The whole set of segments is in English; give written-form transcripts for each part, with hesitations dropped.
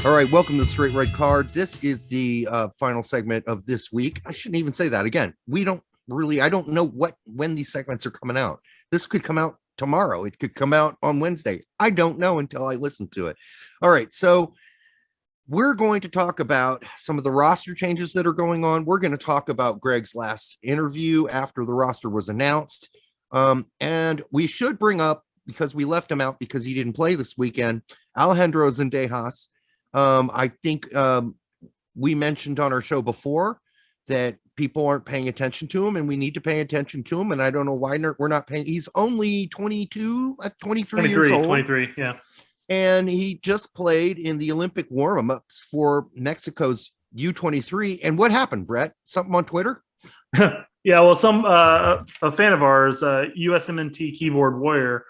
All right, welcome to the Straight Red Card. This is the final segment of this week. I shouldn't even say that again. I don't know when these segments are coming out. This could come out tomorrow. It could come out on Wednesday. I don't know until I listen to it. All right, so we're going to talk about some of the roster changes that are going on. We're going to talk about Greg's last interview after the roster was announced. And we should bring up, because we left him out because he didn't play this weekend, Alejandro Zendejas. I think we mentioned on our show before that people aren't paying attention to him, and we need to pay attention to him. And I don't know why we're not paying. He's only 23 years old. 23, yeah. And he just played in the Olympic warm-ups for Mexico's U23. And what happened, Brett? Something on Twitter? Yeah, well, a fan of ours, USMNT Keyboard Warrior,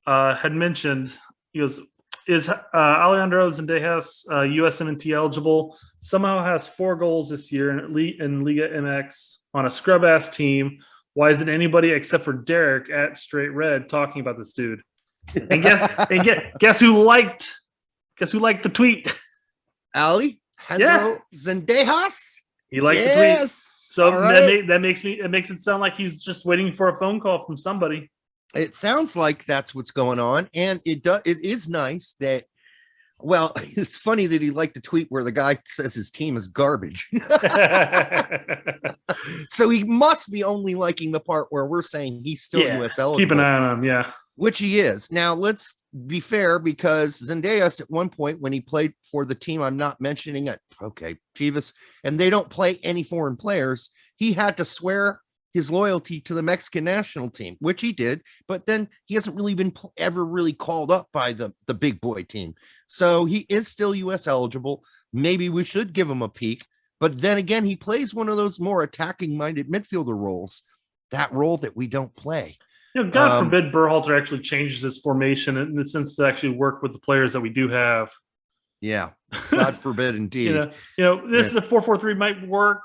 had mentioned, he goes, is Alejandro Zendejas USMNT eligible? Somehow has 4 goals this year in Liga MX on a scrub ass team. Why isn't anybody except for Derek at Straight Red talking about this dude? And guess who liked the tweet? Alejandro Zendejas. He liked the tweet. So right. that makes it sound like he's just waiting for a phone call from somebody. It sounds like that's what's going on, and it is nice that. Well, it's funny that he liked the tweet where the guy says his team is garbage. So he must be only liking the part where we're saying he's still US eligible. Keep an eye on him, yeah. Which he is. Now, let's be fair, because Zendejas at one point when he played for the team I'm not mentioning it, Chivas, and they don't play any foreign players, he had to swear his loyalty to the Mexican national team, which he did, but then he hasn't really been ever really called up by the big boy team. So he is still US eligible. Maybe we should give him a peek, but then again, he plays one of those more attacking minded midfielder roles, that role that we don't play. God forbid Berhalter actually changes his formation in the sense to actually work with the players that we do have. Yeah. God forbid indeed. This is a 4-4-3 might work.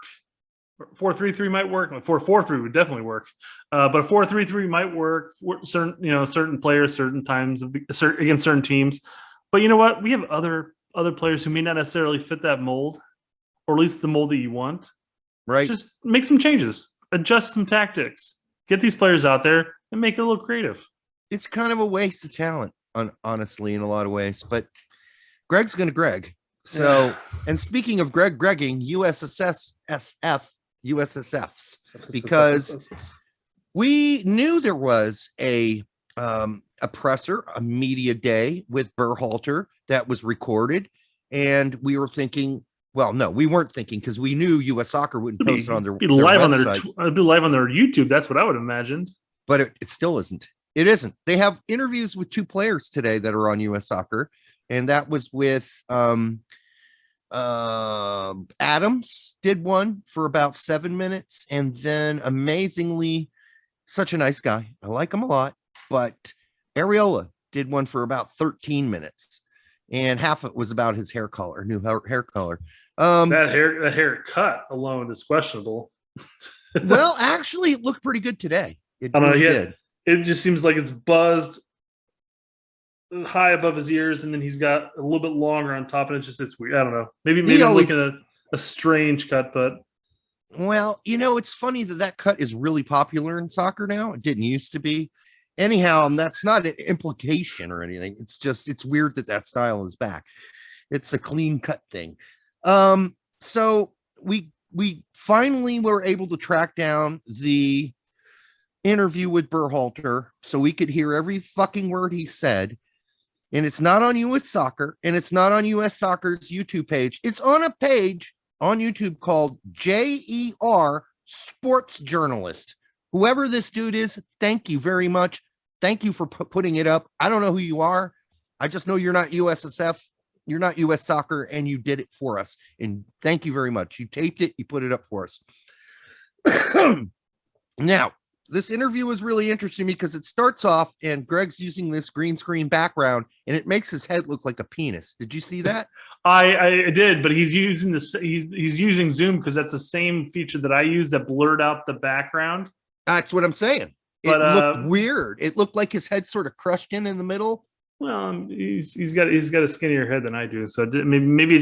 4-3-3 might work. 4-4-3 would definitely work, but a 4-3-3 might work for certain players, certain times against certain teams. But you know what? We have other players who may not necessarily fit that mold, or at least the mold that you want. Right. Just make some changes, adjust some tactics, get these players out there, and make it a little creative. It's kind of a waste of talent, honestly, in a lot of ways. But Greg's going to Greg. So, yeah. And speaking of Gregging, USSFs, because we knew there was a presser, a media day with Berhalter that was recorded, and we were thinking, well, no, we weren't thinking, because we knew US Soccer wouldn't post it on their website. It'd be live on their YouTube. That's what I would imagine. But it still isn't. It isn't. They have interviews with 2 players today that are on US Soccer, and that was with Adams did one for about 7 minutes, and then amazingly, such a nice guy, I like him a lot, but Areola did one for about 13 minutes, and half of it was about his hair color, new hair color. That haircut alone is questionable. Well, actually, it looked pretty good today. It really did. It just seems like it's buzzed high above his ears, and then he's got a little bit longer on top, and it's weird. I don't know. Maybe I'm looking at a strange cut, but well, it's funny that cut is really popular in soccer now. It didn't used to be. Anyhow, that's not an implication or anything. It's just it's weird that style is back. It's a clean cut thing. So we finally were able to track down the interview with Berhalter so we could hear every fucking word he said. And it's not on US Soccer, and it's not on US Soccer's YouTube page. It's on a page on YouTube called JER Sports Journalist. Whoever this dude is, thank you very much. Thank you for putting it up. I don't know who you are. I just know you're not USSF. You're not US Soccer, and you did it for us. And thank you very much. You taped it. You put it up for us. Now, this interview was really interesting because it starts off and Greg's using this green screen background and it makes his head look like a penis. Did you see that? I did, but he's using this. He's using Zoom because that's the same feature that I use that blurred out the background. That's what I'm saying. It looked weird. It looked like his head sort of crushed in the middle. Well, he's got a skinnier head than I do, so maybe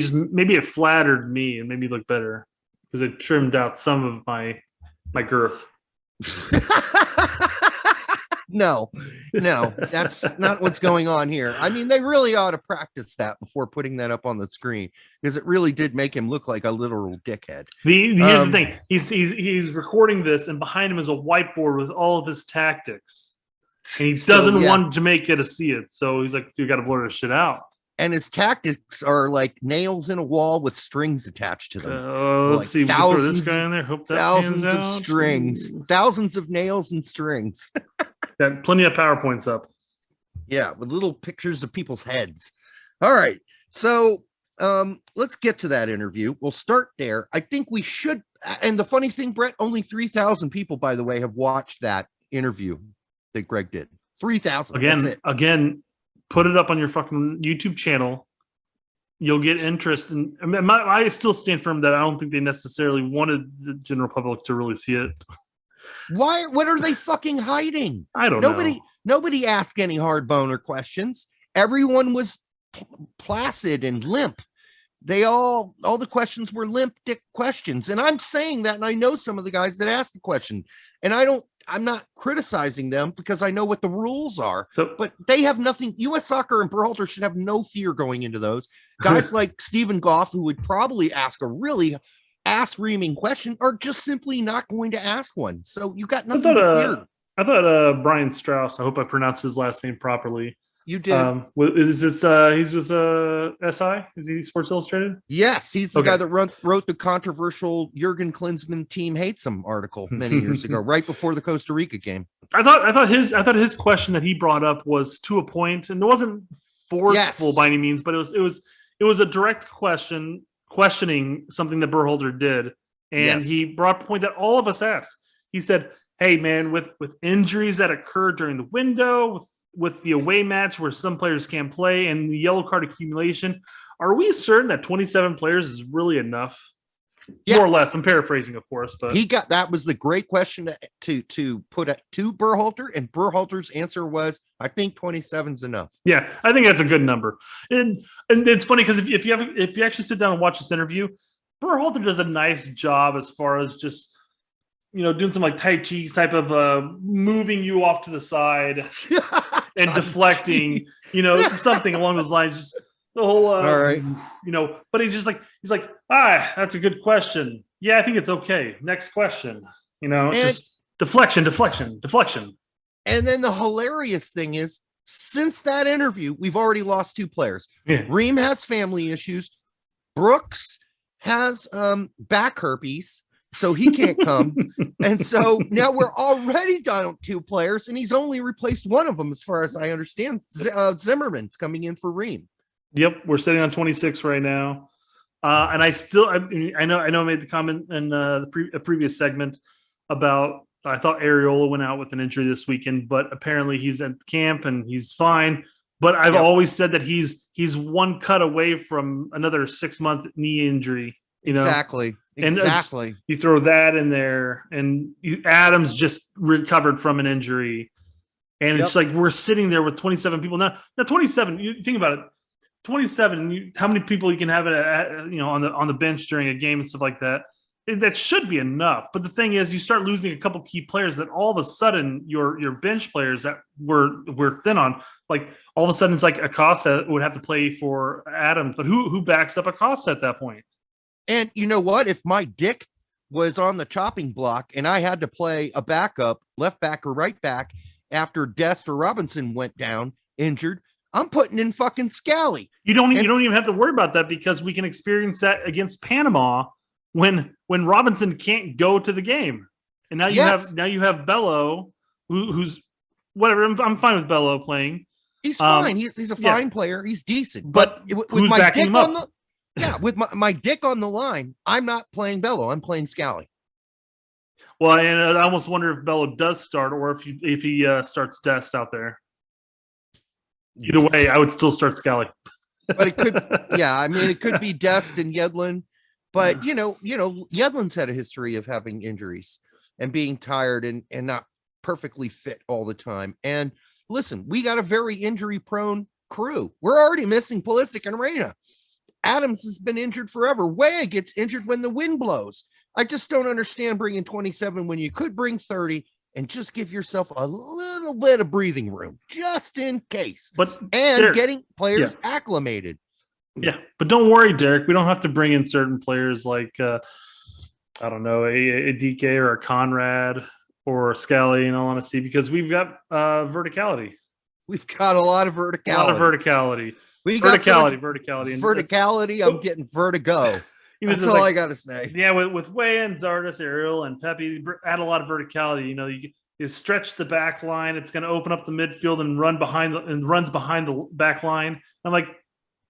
it flattered me and made me look better because it trimmed out some of my girth. No, that's not what's going on here. I mean, they really ought to practice that before putting that up on the screen because it really did make him look like a literal dickhead. Here's the thing: he's recording this, and behind him is a whiteboard with all of his tactics, and he doesn't want Jamaica to see it. So he's like, "You got to blur this shit out." And his tactics are like nails in a wall with strings attached to them. Let's like see, thousands, throw this guy in there. Hope that thousands pans of out. strings, thousands of nails and strings. Got plenty of PowerPoints up. Yeah, with little pictures of people's heads. All right, so let's get to that interview. We'll start there. I think we should. And the funny thing, Brett, only 3,000 people, by the way, have watched that interview that Greg did. 3,000. Again. Put it up on your fucking YouTube channel. You'll get interest. And I still stand firm that I don't think they necessarily wanted the general public to really see it. Why? What are they fucking hiding? I don't know. Nobody asked any hard boner questions. Everyone was placid and limp. All the questions were limp dick questions. And I'm saying that, and I know some of the guys that asked the question. And I'm not criticizing them because I know what the rules are. But they have nothing. US Soccer and Berhalter should have no fear going into those. Guys like Stephen Goff, who would probably ask a really ass-reaming question, are just simply not going to ask one. So you got nothing to fear. I thought Brian Strauss, I hope I pronounced his last name properly. You did. Is this he's with SI? Is he Sports Illustrated? Yes, he's the guy that wrote the controversial Jurgen Klinsmann team hates him article many years ago, right before the Costa Rica game. I thought his question that he brought up was to a point, and it wasn't forceful by any means, but it was a direct question questioning something that Berhalter did, and he brought up a point that all of us asked. He said, "Hey, man, with injuries that occur during the window, with the away match where some players can't play and the yellow card accumulation, are we certain that 27 players is really enough?" Yeah. More or less. I'm paraphrasing, of course, but that was the great question to put to Berhalter, and Berhalter's answer was, "I think 27 is enough." Yeah, I think that's a good number. And it's funny because if you actually sit down and watch this interview, Berhalter does a nice job as far as just doing some like Tai Chi type of moving you off to the side and deflecting, something along those lines. Just the whole, all right, But he's like, that's a good question. Yeah, I think it's okay. Next question. Just deflection. And then the hilarious thing is, since that interview, we've already lost 2 players. Yeah. Ream has family issues. Brooks has back herpes, so he can't come. And so now we're already down 2 players, and he's only replaced one of them, as far as I understand. Zimmerman's coming in for Ream. Yep, we're sitting on 26 right now. And I know I made the comment in a previous segment about I thought Areola went out with an injury this weekend, but apparently he's at camp and he's fine. But I've always said that he's one cut away from another 6-month knee injury. Exactly. And you throw that in there, and Adams just recovered from an injury, and it's like we're sitting there with 27 people now. 27. You think about it. 27. How many people you can have on the bench during a game and stuff like that? That should be enough. But the thing is, you start losing a couple key players that all of a sudden your bench players that we're thin on, like all of a sudden it's like Acosta would have to play for Adams, but who backs up Acosta at that point? And you know what? If my dick was on the chopping block and I had to play a backup, left back or right back, after Dest or Robinson went down injured, I'm putting in fucking Scally. You don't even have to worry about that because we can experience that against Panama when Robinson can't go to the game. And now you have Bello, who's whatever. I'm fine with Bello playing. He's fine. He's a fine player. He's decent. But with my dick on with my dick on the line, I'm not playing Bello. I'm playing Scally. Well, and I almost wonder if Bello does start or if he starts Dest out there. Either way, I would still start Scally. But it could, it could be Dest and Yedlin. But Yedlin's had a history of having injuries and being tired and not perfectly fit all the time. And listen, we got a very injury-prone crew. We're already missing Pulisic and Reyna. Adams has been injured forever. Weah gets injured when the wind blows. I just don't understand bringing 27 when you could bring 30 and just give yourself a little bit of breathing room just in case. And Derek, getting players acclimated. Yeah, but don't worry, Derek. We don't have to bring in certain players like I don't know, a DK or a Conrad or a Scally, in all honesty, because we've got verticality. We've got a lot of verticality. A lot of verticality. We verticality. Verticality. I'm getting vertigo. That's all I got to say. Yeah, with Weah and Zardes, Ariel, and Pepe, add a lot of verticality. You know, you stretch the back line. It's going to open up the midfield and runs behind the back line. I'm like,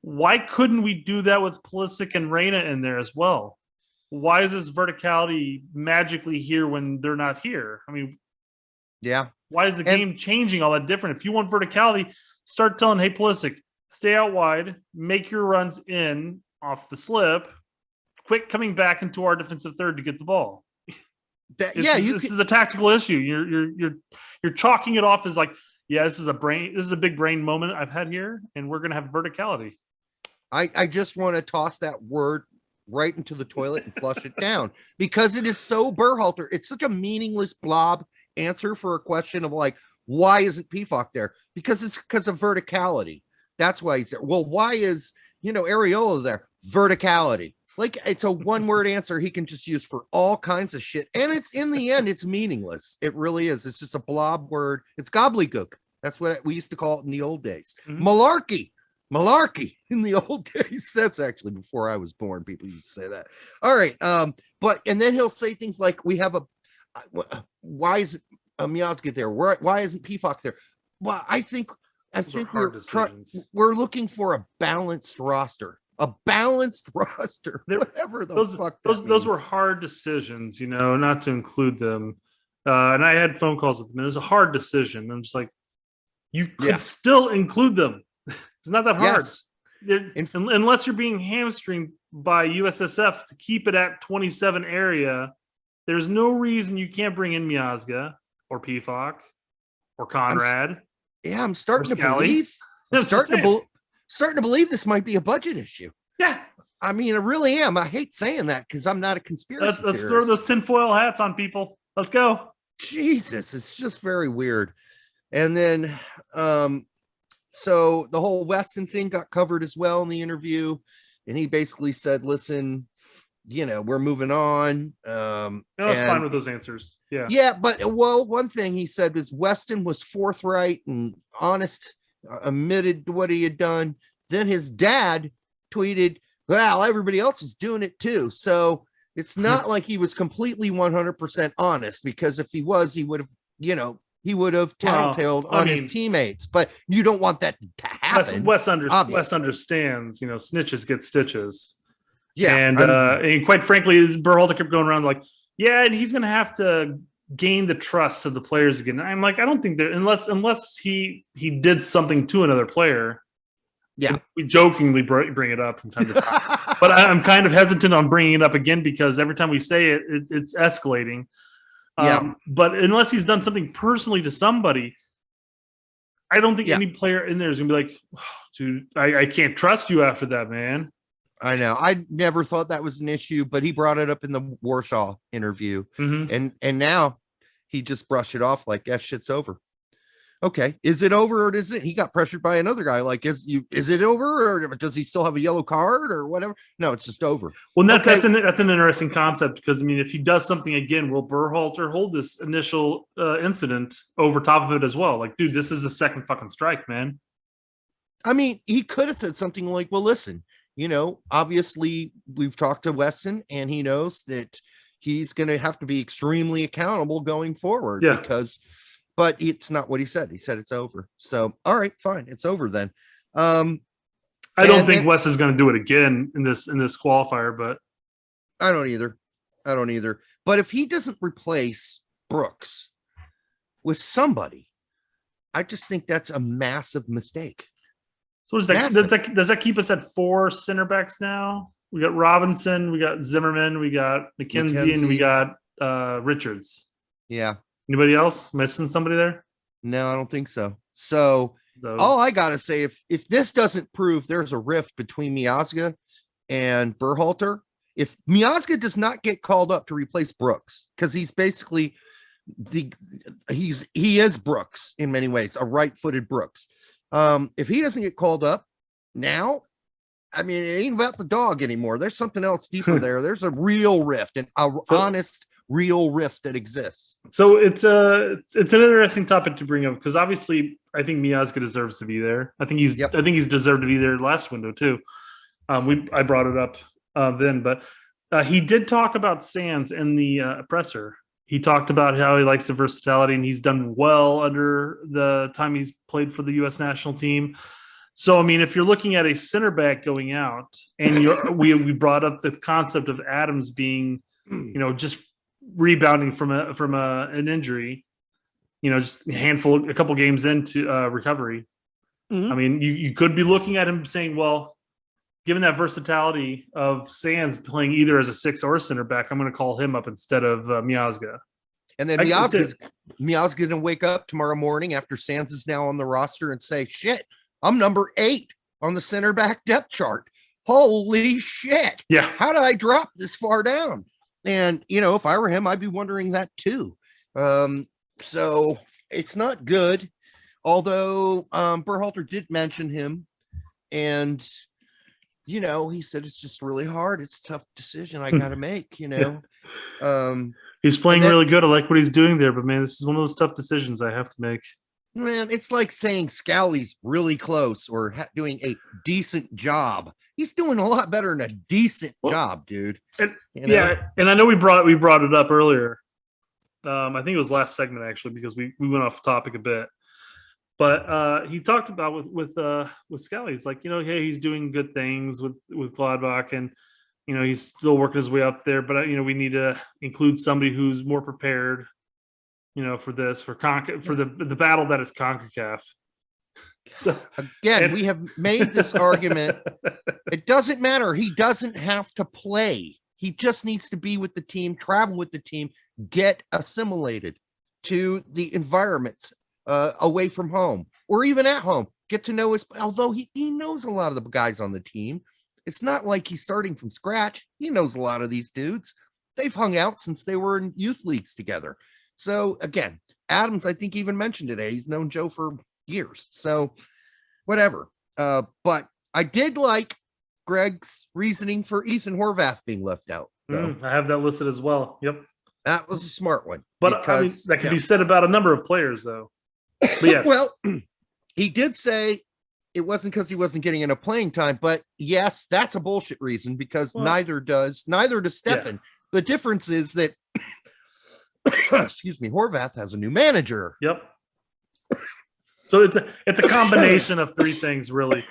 why couldn't we do that with Pulisic and Reyna in there as well? Why is this verticality magically here when they're not here? I mean, yeah. Why is the game changing all that different? If you want verticality, start telling, hey, Pulisic, stay out wide, make your runs in off the slip, quick coming back into our defensive third to get the ball. This is a tactical issue. You're chalking it off as like, yeah, this is a big brain moment I've had here, and we're gonna have verticality. I just want to toss that word right into the toilet and flush it down because it is so Berhalter. It's such a meaningless blob answer for a question of like, why isn't PFOC there? Because it's because of verticality. That's why he's there. Well, why is, Areola there? Verticality. Like, it's a one-word answer he can just use for all kinds of shit. And it's, in the end, it's meaningless. It really is. It's just a blob word. It's gobbledygook. That's what we used to call it in the old days. Mm-hmm. Malarkey in the old days. That's actually before I was born. People used to say that. All right. And then he'll say things like, why is Miazga there? Why isn't PFOC there? Well, I think we're looking for a balanced roster. Whatever the fuck those were hard decisions, not to include them. And I had phone calls with them. It was a hard decision. I'm just like, you could still include them. It's not that hard. Yes. Unless you're being hamstringed by USSF to keep it at 27 area, there's no reason you can't bring in Miazga or PFOC or Conrad. I'm starting to believe. Starting to believe this might be a budget issue. Yeah. I mean, I really am. I hate saying that because I'm not a conspiracy Let's throw those tinfoil hats on people. Let's go. Jesus, it's just very weird. And then, so the whole Weston thing got covered as well in the interview. And he basically said, listen, we're moving on. I was fine with those answers. Yeah. Yeah. But one thing he said was Weston was forthright and honest, admitted to what he had done. Then his dad tweeted, well, everybody else was doing it too. So it's not like he was completely 100% honest, because if he was, he would have tattletaleed on his teammates. But you don't want that to happen. Wes understands, snitches get stitches. Yeah. And quite frankly, Berhalter kept going around like, yeah, and he's going to have to gain the trust of the players again. I'm like, I don't think that unless he did something to another player. Yeah, we jokingly bring it up from time to time, but I'm kind of hesitant on bringing it up again because every time we say it, it's escalating. But unless he's done something personally to somebody, I don't think any player in there is gonna be like, oh, dude, I can't trust you after that, man. I know. I never thought that was an issue, but he brought it up in the Warshaw interview, and now he just brushed it off like that shit's over. Okay, is it over or is it? He got pressured by another guy. Like, is it over or does he still have a yellow card or whatever? No, it's just over. Well, that's an interesting concept because I mean, if he does something again, will Berhalter hold this initial incident over top of it as well? Like, dude, this is the second fucking strike, man. I mean, he could have said something like, "Well, listen, obviously we've talked to Weston, and he knows that he's going to have to be extremely accountable going forward." Yeah, But it's not what he said. He said it's over. So, all right, fine. It's over then. I don't think Wes is going to do it again in this qualifier, but I don't either. But if he doesn't replace Brooks with somebody, I just think that's a massive mistake. So does that keep us at 4 center backs now? We got Robinson, we got Zimmerman, we got McKenzie, and we got Richards. Yeah. Anybody else missing somebody there? No, I don't think so. So So All I gotta say, if this doesn't prove there's a rift between Miazga and Berhalter, if Miazga does not get called up to replace Brooks, because he's basically he is Brooks in many ways, a right-footed Brooks. If he doesn't get called up now, I mean, it ain't about the dog anymore. There's something else deeper there. There's a real rift, and honest, real rift that exists. So it's an interesting topic to bring up because obviously I think Miazga deserves to be there. I think he's deserved to be there last window too. I brought it up then, but he did talk about Sands in the presser. He talked about how he likes the versatility and he's done well under the time he's played for the U.S. national team. So, I mean, if you're looking at a center back going out and we brought up the concept of Adams being, just rebounding from an injury, just a couple games into recovery. Mm-hmm. I mean, you could be looking at him saying, well, given that versatility of Sands playing either as a 6 or a center back, I'm going to call him up instead of Miazga. And then Miazga's going to wake up tomorrow morning after Sands is now on the roster and say, shit, I'm number 8 on the center back depth chart. Holy shit. Yeah. How did I drop this far down? And, if I were him, I'd be wondering that too. So it's not good. Although Berhalter did mention him and, he said, it's just really hard. It's a tough decision I got to make, He's playing really good. I like what he's doing there, but man, this is one of those tough decisions I have to make. Man, it's like saying Scally's really close or doing a decent job. He's doing a lot better than a decent job, dude. And, yeah, and I know we brought it up earlier. I think it was last segment actually because we went off topic a bit. But he talked about with Scally. He's like, hey, he's doing good things with Gladbach, and he's still working his way up there. But we need to include somebody who's more prepared. For the battle that is CONCACAF. So again, we have made this argument. It doesn't matter. He doesn't have to play. He just needs to be with the team, travel with the team, get assimilated to the environments away from home or even at home. Get to know although he knows a lot of the guys on the team. It's not like he's starting from scratch. He knows a lot of these dudes. They've hung out since they were in youth leagues together. So again, Adams, I think even mentioned today, he's known Joe for years. So whatever. But I did like Greg's reasoning for Ethan Horvath being left out. I have that listed as well. Yep. That was a smart one. But because, that could be said about a number of players though. But yes. Well, he did say it wasn't because he wasn't getting enough playing time, but yes, that's a bullshit reason because neither does Stefan. Yeah. The difference is that excuse me, Horvath has a new manager. Yep. So it's a combination of three things, really.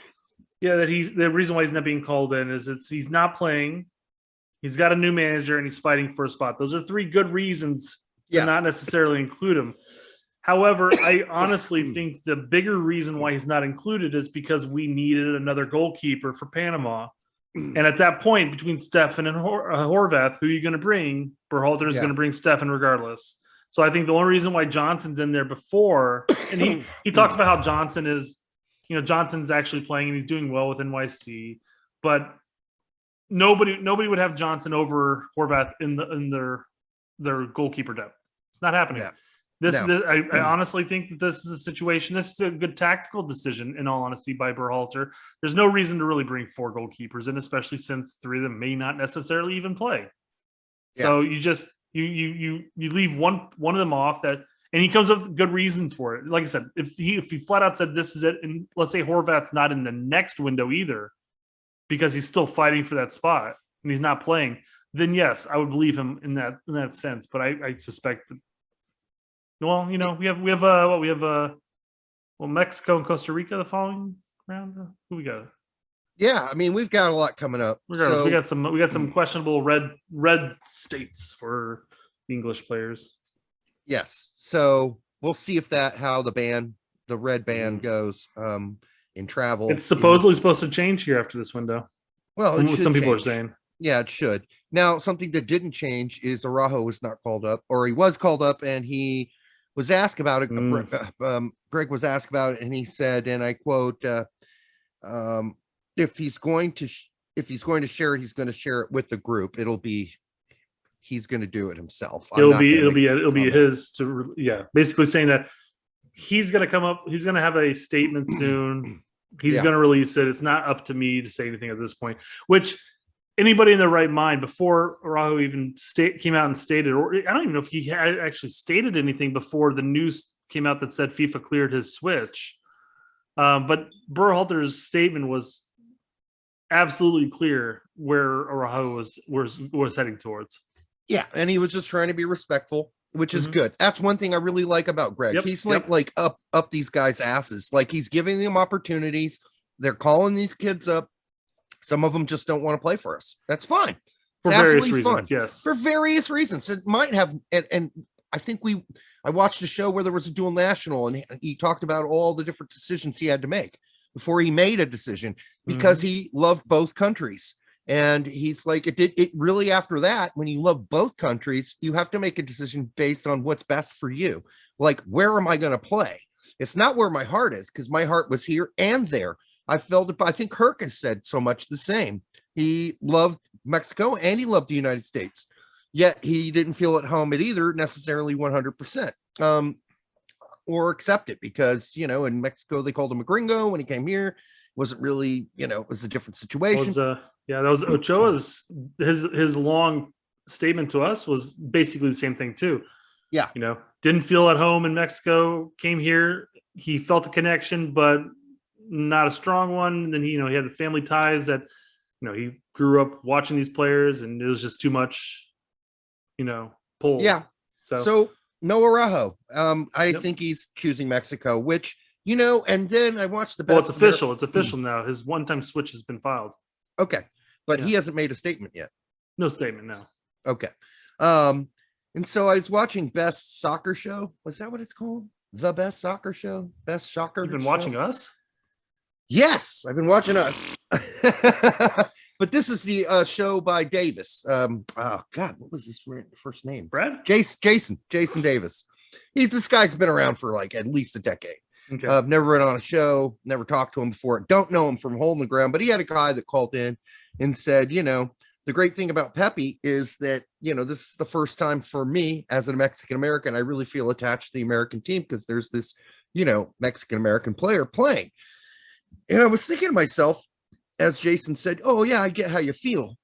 Yeah, the reason why he's not being called in is he's not playing, he's got a new manager, and he's fighting for a spot. Those are three good reasons to not necessarily include him. However, I honestly think the bigger reason why he's not included is because we needed another goalkeeper for Panama. And at that point, between Stefan and Horvath, who are you going to bring? Berhalter is going to bring Stefan regardless. So I think the only reason why Johnson's in there before, and he talks about how Johnson is, Johnson's actually playing and he's doing well with NYC, but nobody would have Johnson over Horvath in their goalkeeper depth. It's not happening. Yeah. I honestly think that this is a situation. This is a good tactical decision, in all honesty, by Berhalter. There's no reason to really bring 4 goalkeepers in, especially since 3 of them may not necessarily even play. Yeah. So you just you leave one of them off that, and he comes up with good reasons for it. Like I said, if he flat out said this is it, and let's say Horvath's not in the next window either, because he's still fighting for that spot and he's not playing, then yes, I would believe him in that sense. But I suspect that. Well, we have Mexico and Costa Rica the following round. Who we got? Yeah, I mean, we've got a lot coming up. So, we got some questionable red states for the English players. Yes, so we'll see if how the red band goes in travel. It's supposedly supposed to change here after this window. Well, some people are saying. Yeah, it should. Now, something that didn't change is Araujo was not called up, or he was called up and he was asked about it. Mm. Greg was asked about it, and he said, and I quote, if he's going to share it, he's going to share it with the group. He's going to do it himself. It'll be his basically saying that he's going to come up, he's going to have a statement soon. He's going to release it. It's not up to me to say anything at this point, which anybody in their right mind, before Araujo even came out and stated, or I don't even know if he had actually stated anything before the news came out that said FIFA cleared his switch. But Berhalter's statement was absolutely clear where Araujo was heading towards. Yeah, and he was just trying to be respectful, which is good. That's one thing I really like about Greg. He's like up these guys' asses. Like, he's giving them opportunities. They're calling these kids up. Some of them just don't want to play for us. That's fine. For various reasons, yes. For various reasons. It might have, and I think I watched a show where there was a dual national, and he talked about all the different decisions he had to make before he made a decision, because he loved both countries. And he's like, it really, after that, when you love both countries, you have to make a decision based on what's best for you. Like, where am I going to play? It's not where my heart is, because my heart was here and there. I felt it. I think Herc has said so much the same. He loved Mexico and he loved the United States, yet he didn't feel at home at either necessarily 100%, or accept it, because, in Mexico, they called him a gringo. When he came here, it wasn't really, it was a different situation. That was Ochoa's, his long statement to us was basically the same thing too. Yeah. Didn't feel at home in Mexico, came here, he felt a connection, but not a strong one. And then, he had the family ties that, he grew up watching these players, and it was just too much, pull. Yeah. So no Araujo. I think he's choosing Mexico, which, and then I watched the best. Well, it's official. It's official now. His one-time switch has been filed. Okay. But he hasn't made a statement yet. No statement, no. Okay. And so I was watching Best Soccer Show. Was that what it's called? The Best Soccer Show? Best Soccer You've been show? Watching us? Yes, I've been watching us. But this is the show by Davis. Oh God, what was his first name? Brad? Jason Davis. This guy's been around for like at least a decade. Okay. I've never been on a show, never talked to him before. Don't know him from hole in the ground, but he had a guy that called in and said, the great thing about Pepe is that, this is the first time for me as a Mexican American, I really feel attached to the American team, because there's this, Mexican American player playing. And I was thinking to myself, as Jason said, oh yeah, I get how you feel.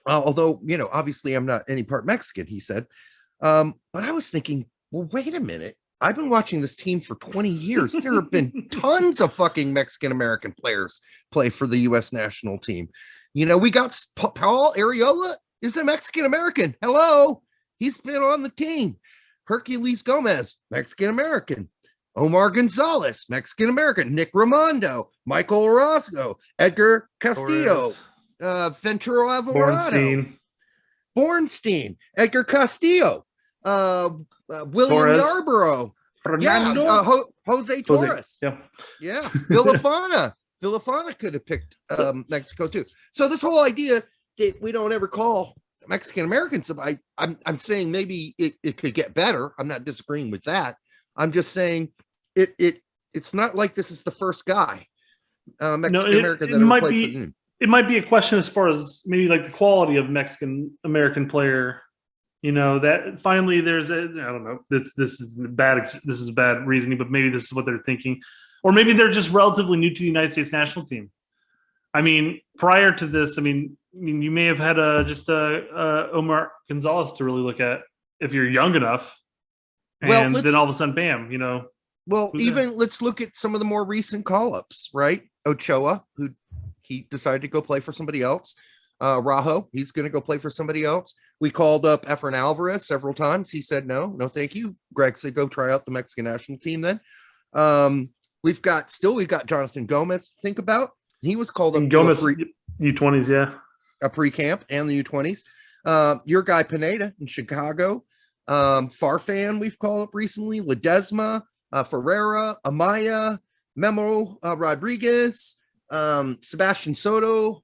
Although, obviously I'm not any part Mexican, he said. But I was thinking, well, wait a minute. I've been watching this team for 20 years. There have been tons of fucking Mexican American players play for the U.S. national team. We got Paul Arriola is a Mexican American. Hello. He's been on the team. Herculez Gomez, Mexican American. Omar Gonzalez, Mexican American. Nick Raimondo, Michael Orozco, Edgar Castillo, Ventura Alvarado, Bornstein, Edgar Castillo, William Yarborough, Jose Torres, Villafana could have picked Mexico too. So this whole idea that we don't ever call Mexican Americans, I'm saying maybe it could get better. I'm not disagreeing with that. I'm just saying it's not like this is the first guy Mexican American that ever played for them. It might be a question as far as maybe like the quality of Mexican American player. That finally there's I don't know. This is bad reasoning, but maybe this is what they're thinking, or maybe they're just relatively new to the United States national team. I mean, prior to this, you may have had Omar Gonzalez to really look at if you're young enough, and then all of a sudden, bam, Well, let's look at some of the more recent call-ups, right? Ochoa, who he decided to go play for somebody else. Rajo, he's going to go play for somebody else. We called up Efrain Alvarez several times. He said, no, thank you. Greg said, go try out the Mexican national team then. We've got Jonathan Gomez to think about. He was called up. Gomez, U20s, yeah. A pre-camp and the U20s. Your guy Pineda in Chicago. Farfan we've called up recently. Ledesma, Ferreira, Amaya, Memo Rodriguez, Sebastian Soto.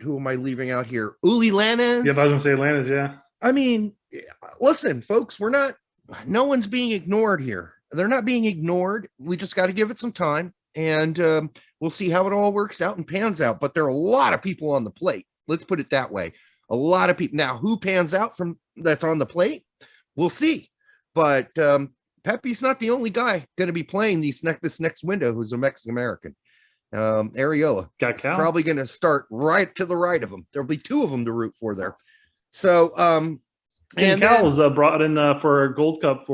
Who am I leaving out here? Uli Lanez. Yeah, I was gonna say Lanez. Yeah. I mean, listen, folks, we're not no one's being ignored here. They're not being ignored. We just got to give it some time, and we'll see how it all works out and pans out. But there are a lot of people on the plate. Let's put it that way. A lot of people. Now, who pans out from that's on the plate? We'll see. But Pepe's not the only guy going to be playing this next window who's a Mexican American. Ariola is probably going to start right to the right of him. There'll be two of them to root for there. So, and Cal was brought in for a Gold Cup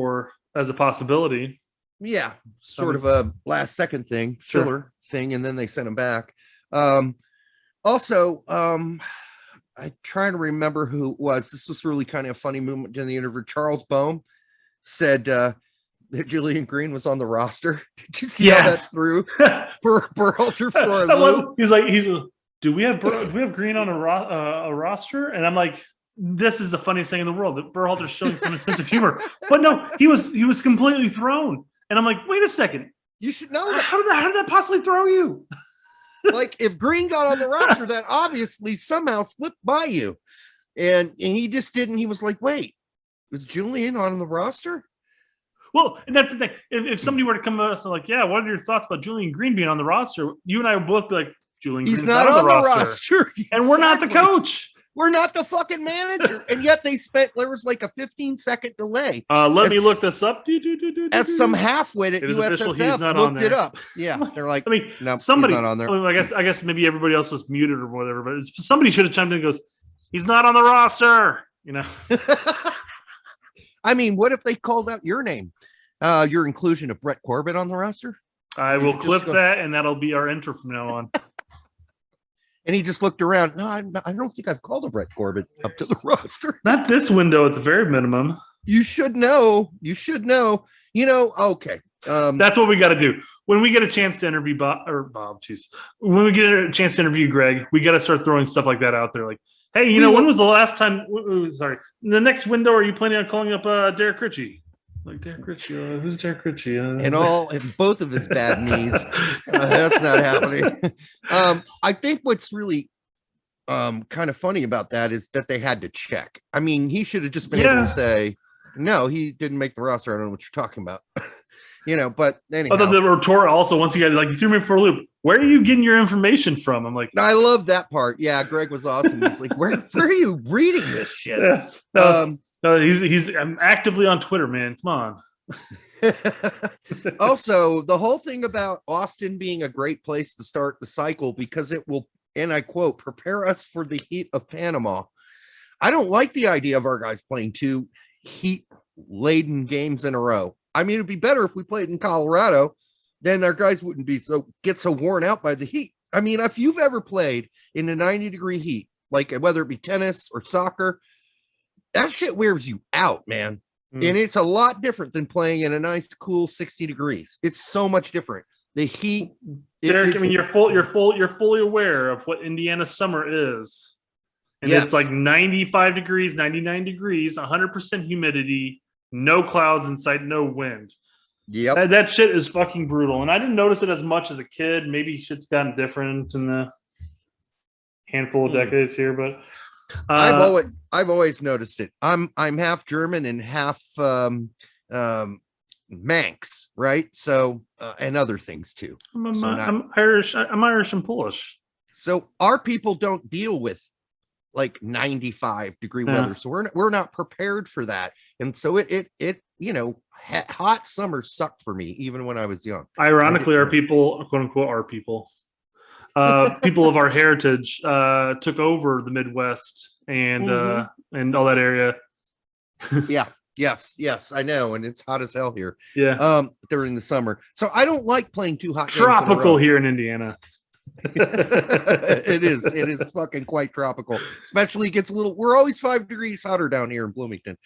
as a possibility. Yeah, sort of a last second thing, filler thing, and then they sent him back. Also, I try to remember who it was. This was really kind of a funny moment in the interview. Charles Boehm said that Julian Green was on the roster. Did you see how that threw Berhalter for a loop? He's like, do we have Green on a roster? And I'm like, this is the funniest thing in the world. That Berhalter's showing some sense of humor, but no, he was completely thrown. And I'm like, wait a second, you should know that. How did that possibly throw you? Like, if Green got on the roster, that obviously somehow slipped by you, and he just didn't. He was like, wait, was Julian on the roster? Well, and that's the thing. If somebody were to come to us and like, yeah, what are your thoughts about Julian Green being on the roster? You and I would both be like, Julian Green's not on the roster. And we're not the coach. We're not the fucking manager. And yet there was like a 15-second delay. Let me look this up. As some half-wit at USSF looked it up. Yeah. They're like, no, somebody, he's not on there. I guess maybe everybody else was muted or whatever, but somebody should have chimed in and goes, he's not on the roster. You know? I mean, what if they called out your name? Your inclusion of Brett Corbett on the roster? I will clip that, and that'll be our intro from now on. And he just looked around. No, I don't think I've called a Brett Corbett up to the roster. Not this window at the very minimum. You should know. Okay. That's what we got to do. When we get a chance to interview when we get a chance to interview Greg, we got to start throwing stuff like that out there. Like, hey, when was the last time? Sorry. In the next window, are you planning on calling up Derek Ritchie? Like, Derek Ritchie, who's Derek Ritchie? And both of his bad knees. That's not happening. I think what's really kind of funny about that is that they had to check. I mean, he should have just been able to say, no, he didn't make the roster. I don't know what you're talking about. But anyhow. The retort also, once again, like, you threw me for a loop. Where are you getting your information from? I'm like, I love that part. Yeah, Greg was awesome. He's like, where are you reading this shit? Yeah, no, he's I'm actively on Twitter, man. Come on. Also, the whole thing about Austin being a great place to start the cycle because it will, and I quote, prepare us for the heat of Panama. I don't like the idea of our guys playing 2 heat-laden games in a row. I mean, it'd be better if we played in Colorado, then our guys wouldn't get so worn out by the heat. I mean, if you've ever played in a 90-degree heat, like whether it be tennis or soccer, that shit wears you out, man. And it's a lot different than playing in a nice, cool 60 degrees. It's so much different. The heat. Derek, I mean, you're fully aware of what Indiana summer is. And it's like 95 degrees, 99 degrees, 100% humidity, no clouds in sight, no wind. Yep. That shit is fucking brutal. And I didn't notice it as much as a kid. Maybe shit's gotten different in the handful of decades here, but I've always noticed it. I'm half German and half Manx, right? So and other things too. I'm Irish. I'm Irish and Polish. So our people don't deal with like 95-degree weather, so we're not prepared for that, and so it hot summers sucked for me even when I was young. Ironically, our people, quote unquote, our people. People of our heritage took over the Midwest and all that area. Yes, I know, and it's hot as hell here. Yeah, during the summer. So I don't like playing too hot. Tropical here in Indiana. It is fucking quite tropical. Especially gets a little. We're always 5 degrees hotter down here in Bloomington.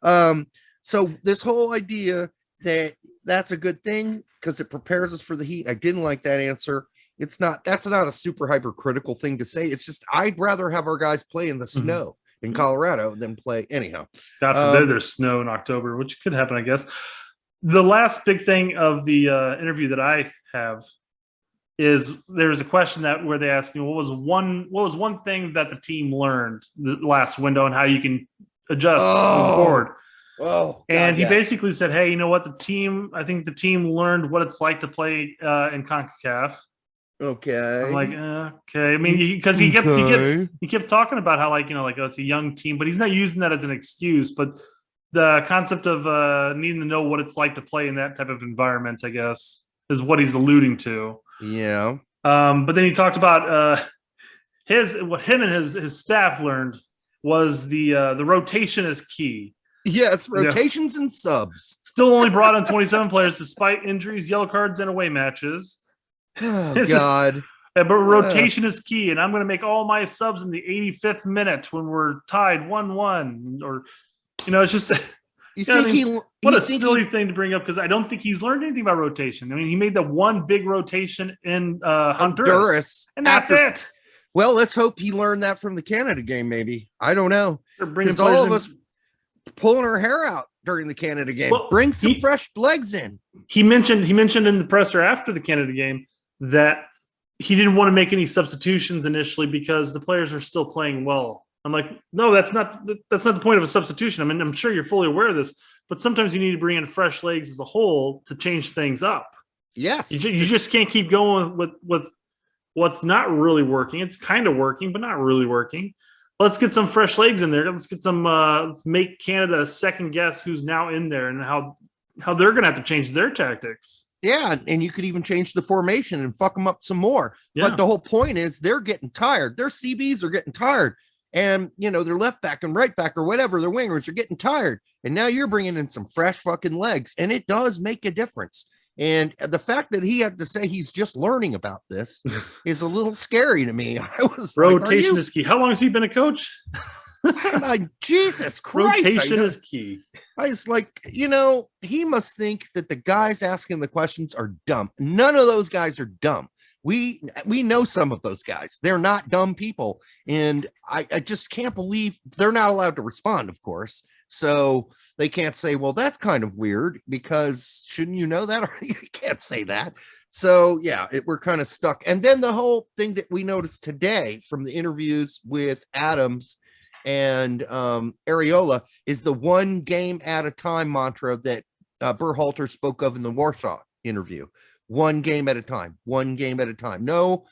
So this whole idea that's a good thing because it prepares us for the heat. I didn't like that answer. That's not a super hypercritical thing to say. It's just I'd rather have our guys play in the snow in Colorado than play anyhow. God forbid there's snow in October, which could happen, I guess. The last big thing of the interview that I have is there's a question where they asked, what was one thing that the team learned the last window and how you can adjust moving forward. Oh, And God, he yes. basically said, "Hey, you know what? I think the team learned what it's like to play in CONCACAF." I'm like, Okay. okay. I mean, because Okay. he kept talking about how like oh, it's a young team, but he's not using that as an excuse. But the concept of needing to know what it's like to play in that type of environment, I guess, is what he's alluding to. Yeah. But then he talked about what him and his staff learned was the rotation is key. Yes, You know, rotations and subs. still only brought in 27 players despite injuries, yellow cards, and away matches. Oh, It's just, God. but rotation is key, and I'm going to make all my subs in the 85th minute when we're tied 1-1, or it's just. You I think mean, what you a think silly thing to bring up because I don't think he's learned anything about rotation. I mean, he made the one big rotation in Honduras, and that's it. Well, let's hope he learned that from the Canada game. Maybe, I don't know, Because all of us pulling our hair out during the Canada game. Well, bring some fresh legs in. He mentioned in the presser after the Canada game that he didn't want to make any substitutions initially because the players are still playing well. I'm like, no, that's not the point of a substitution. I mean, I'm sure you're fully aware of this, but sometimes you need to bring in fresh legs as a whole to change things up. Yes, you just can't keep going with what's not really working. It's kind of working, but not really working. Let's get some fresh legs in there. Let's get some. Let's make Canada second guess who's now in there and how they're going to have to change their tactics. Yeah, and you could even change the formation and fuck them up some more. Yeah. But the whole point is they're getting tired. Their CBs are getting tired. And, their left back and right back or whatever, their wingers are getting tired. And now you're bringing in some fresh fucking legs. And it does make a difference. And the fact that he had to say he's just learning about this is a little scary to me. I was rotation is key. How long has he been a coach? Like, Jesus Christ. Rotation is key. I was like, he must think that the guys asking the questions are dumb. None of those guys are dumb. We know some of those guys. They're not dumb people. And I just can't believe they're not allowed to respond, of course. So they can't say, well, that's kind of weird because shouldn't you know that? You can't say that. So, yeah, we're kind of stuck. And then the whole thing that we noticed today from the interviews with Adams and Areola is the one game at a time mantra that Berhalter spoke of in the Warsaw interview. One game at a time, one game at a time. No,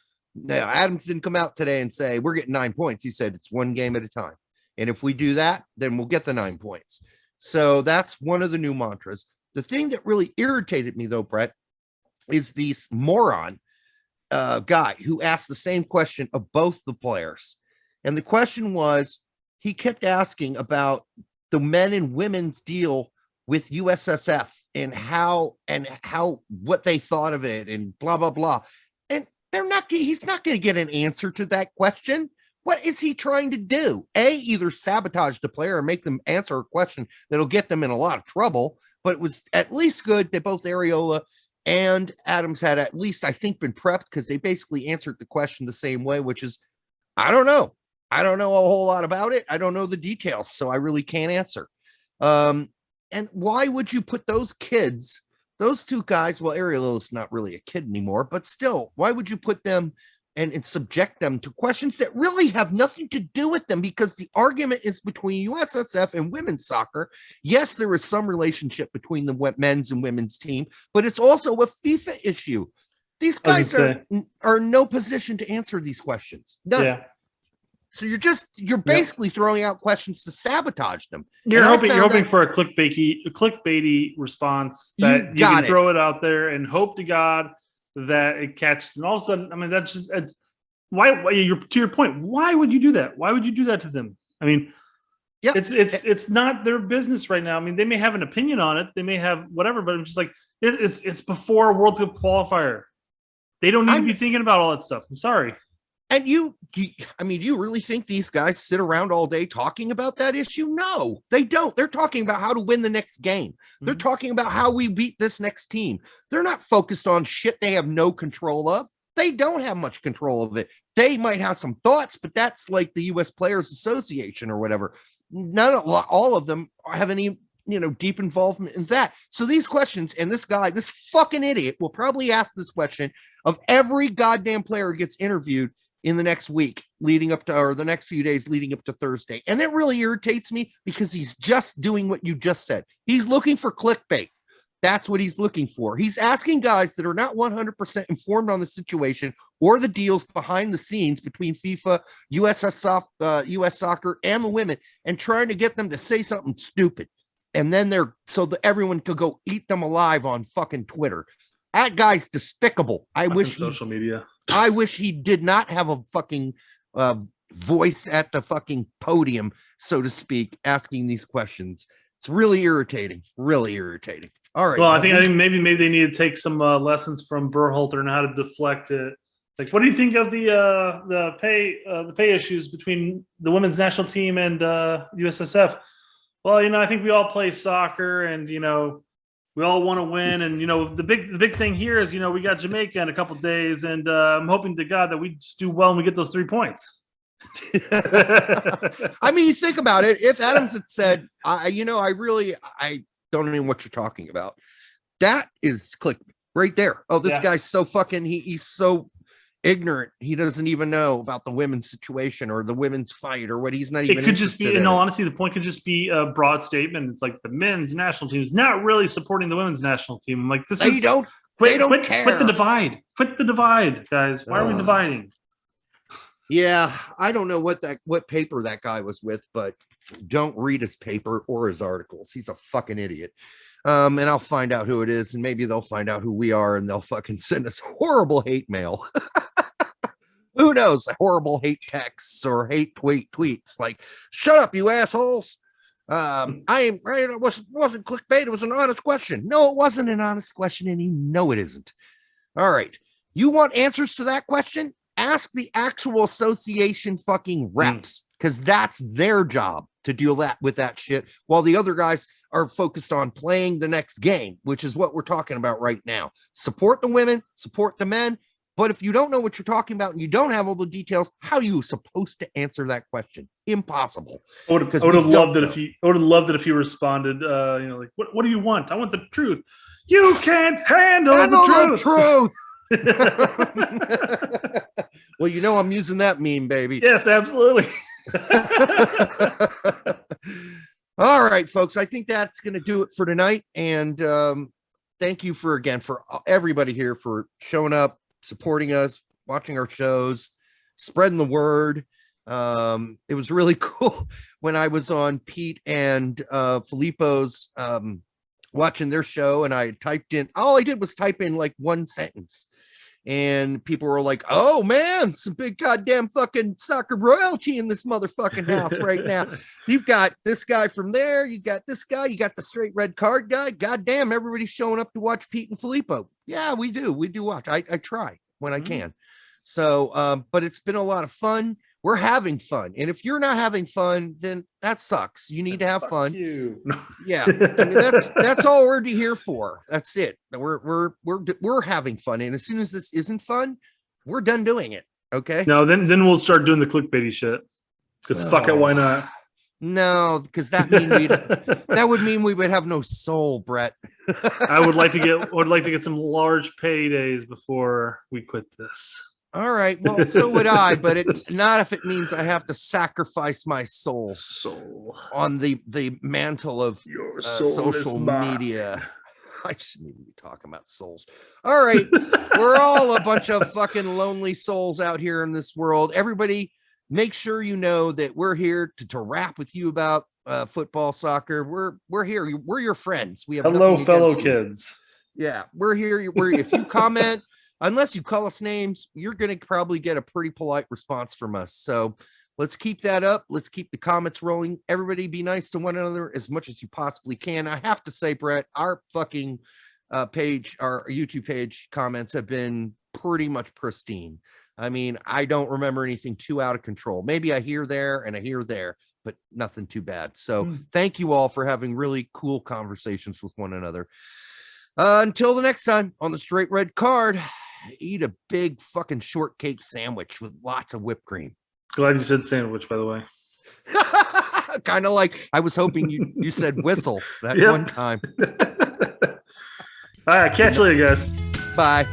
Adams didn't come out today and say, we're getting 9 points. He said it's one game at a time. And if we do that, then we'll get the 9 points. So that's one of the new mantras. The thing that really irritated me, though, Brett, is this moron guy who asked the same question of both the players. And the question was, he kept asking about the men and women's deal with USSF and what they thought of it and blah, blah, blah. And he's not going to get an answer to that question. What is he trying to do? Either sabotage the player or make them answer a question that'll get them in a lot of trouble. But it was at least good that both Areola and Adams had at least, I think, been prepped because they basically answered the question the same way, which is, I don't know. I don't know a whole lot about it. I don't know the details, so I really can't answer. And why would you put those kids, those two guys, well, Areola's not really a kid anymore, but still, why would you put them and subject them to questions that really have nothing to do with them? Because the argument is between USSF and women's soccer. Yes, there is some relationship between the men's and women's team, but it's also a FIFA issue. These guys are in no position to answer these questions. None. Yeah. So you're basically throwing out questions to sabotage them. You're hoping for a clickbaity response that you can throw it out there and hope to God that it catches. And all of a sudden, I mean, it's why to your point, why would you do that? Why would you do that to them? I mean, yeah, it's not their business right now. I mean, they may have an opinion on it, they may have whatever, but I'm just like, it's before a World Cup qualifier. They don't need to be thinking about all that stuff. I'm sorry. And you really think these guys sit around all day talking about that issue? No, they don't. They're talking about how to win the next game. Mm-hmm. They're talking about how we beat this next team. They're not focused on shit they have no control of. They don't have much control of it. They might have some thoughts, but that's like the U.S. Players Association or whatever. All of them have any, deep involvement in that. So these questions, and this guy, this fucking idiot will probably ask this question of every goddamn player who gets interviewed in the next week leading up to, or the next few days leading up to Thursday. And it really irritates me because he's just doing what you just said. He's looking for clickbait. That's what he's looking for. He's asking guys that are not 100% informed on the situation or the deals behind the scenes between FIFA, US Soccer, and the women, and trying to get them to say something stupid. And then so that everyone could go eat them alive on fucking Twitter. That guy's despicable. I wish social media. I wish he did not have a fucking voice at the fucking podium, so to speak, asking these questions. It's really irritating. Really irritating. All right. Well, I think maybe they need to take some lessons from Berhalter and how to deflect it. Like, what do you think of the pay issues between the women's national team and USSF? Well, I think we all play soccer, and we all want to win. And the big thing here is we got Jamaica in a couple of days, and I'm hoping to God that we just do well and we get those 3 points. I mean, you think about it. If Adams had said, I don't know what you're talking about. That is click right there. Oh, this guy's so fucking, he's so ignorant. He doesn't even know about the women's situation or the women's fight or what. He's not even. It could just be, in all honesty, the point could just be a broad statement. It's like the men's national team is not really supporting the women's national team. I'm like, they don't care. Quit the divide. Quit the divide, guys. Why are we dividing? Yeah, I don't know what paper that guy was with, but don't read his paper or his articles. He's a fucking idiot. And I'll find out who it is, and maybe they'll find out who we are, and they'll fucking send us horrible hate mail. Who knows? Horrible hate texts or hate tweets like, "Shut up, you assholes." Wasn't clickbait. It was an honest question. No, it wasn't an honest question, and you know it isn't. All right. You want answers to that question? Ask the actual association fucking reps, because that's their job to deal with that shit, while the other guys are focused on playing the next game, which is what we're talking about right now. Support the women, support the men. But if you don't know what you're talking about and you don't have all the details, how are you supposed to answer that question? Impossible. I would have loved it if he responded, like, what do you want? I want the truth. You can't handle the truth. Well, I'm using that meme, baby. Yes, absolutely. All right, folks. I think that's going to do it for tonight. And thank you for everybody here for showing up, supporting us, watching our shows, spreading the word. It was really cool when I was on Pete and Filippo's watching their show, and I typed in, all I did was type in like one sentence, and people were like, "Oh man, some big goddamn fucking soccer royalty in this motherfucking house right now. You've got this guy from there, you got this guy, you got the straight red card guy. Goddamn, everybody's showing up to watch Pete and Filippo." Yeah, we do watch. I try when I can. So but it's been a lot of fun. We're having fun, and if you're not having fun, then that sucks. You need to have fun. Yeah, I mean, that's all we're here for. That's it. We're having fun, and as soon as this isn't fun, we're done doing it. Okay. No, then we'll start doing the clickbaity shit. Because fuck it, why not? No, because that would mean we would have no soul, Brett. I would like to get some large paydays before we quit this. All right. Well, so would I, but not if it means I have to sacrifice my soul on the mantle of your social media. I shouldn't even be talking about souls. All right. We're all a bunch of fucking lonely souls out here in this world. Everybody, make sure you know that we're here to rap with you about football, soccer. We're here. We're your friends. We have hello, fellow kids. Yeah, we're here. If you comment, unless you call us names, you're going to probably get a pretty polite response from us. So let's keep that up. Let's keep the comments rolling. Everybody be nice to one another as much as you possibly can. I have to say, Brett, our fucking page, our YouTube page comments have been pretty much pristine. I mean, I don't remember anything too out of control. Maybe I hear there and I hear there, but nothing too bad. So thank you all for having really cool conversations with one another. Until the next time on the Straight Red Card, eat a big fucking shortcake sandwich with lots of whipped cream. Glad you said sandwich, by the way. Kind of like I was hoping you said whistle that one time. All right, catch you later, guys. Bye.